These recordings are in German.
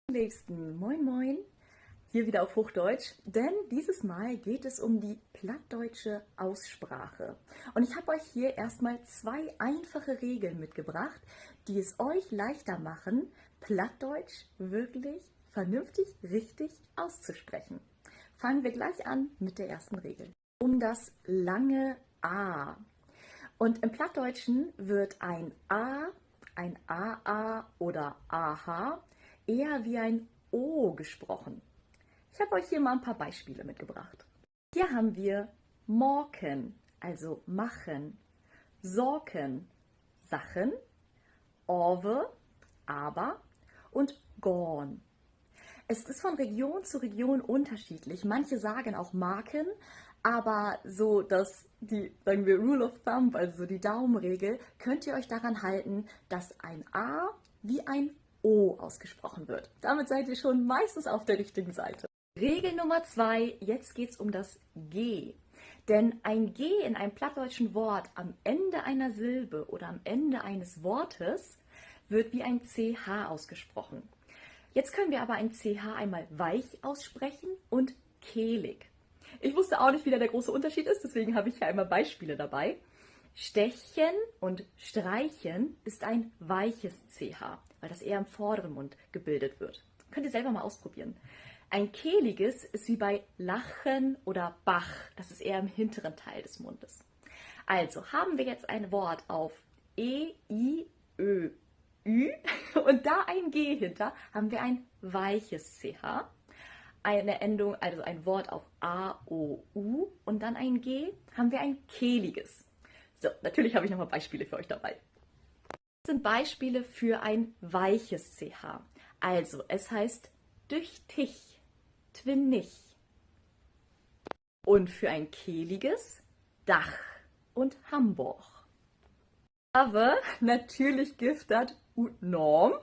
Liebsten, moin moin, hier wieder auf Hochdeutsch, denn dieses Mal geht es um die plattdeutsche Aussprache. Und ich habe euch hier erstmal zwei einfache Regeln mitgebracht, die es euch leichter machen, Plattdeutsch wirklich vernünftig, richtig auszusprechen. Fangen wir gleich an mit der ersten Regel. Um das lange A. Und im Plattdeutschen wird ein A, ein AA oder AH eher wie ein O gesprochen. Ich habe euch hier mal ein paar Beispiele mitgebracht. Hier haben wir morken, also machen, sorken, Sachen, orve, aber und gorn. Es ist von Region zu Region unterschiedlich. Manche sagen auch Marken, aber so sagen wir, Rule of Thumb, also die Daumenregel, könnt ihr euch daran halten, dass ein A wie ein O ausgesprochen wird. Damit seid ihr schon meistens auf der richtigen Seite. Regel Nummer 2, jetzt geht es um das G. Denn ein G in einem plattdeutschen Wort am Ende einer Silbe oder am Ende eines Wortes wird wie ein CH ausgesprochen. Jetzt können wir aber ein CH einmal weich aussprechen und kehlig. Ich wusste auch nicht, wie da der große Unterschied ist, deswegen habe ich hier einmal Beispiele dabei. Stechen und streichen ist ein weiches CH, weil das eher im vorderen Mund gebildet wird. Könnt ihr selber mal ausprobieren. Ein kehliges ist wie bei Lachen oder Bach, das ist eher im hinteren Teil des Mundes. Also haben wir jetzt ein Wort auf E, I, Ö, Ü und da ein G hinter, haben wir ein weiches CH. Eine Endung, also ein Wort auf A, O, U und dann ein G, haben wir ein kehliges. So, natürlich habe ich nochmal Beispiele für euch dabei. Das sind Beispiele für ein weiches CH. Also, es heißt düchtig, twinnig. Und für ein kehliges Dach und Hamburg. Aber natürlich gibt das Norm.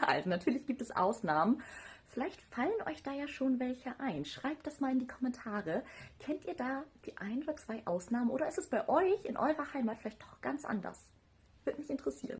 Also natürlich gibt es Ausnahmen. Vielleicht fallen euch da ja schon welche ein. Schreibt das mal in die Kommentare. Kennt ihr da die ein oder zwei Ausnahmen oder ist es bei euch in eurer Heimat vielleicht doch ganz anders? Würde mich interessieren.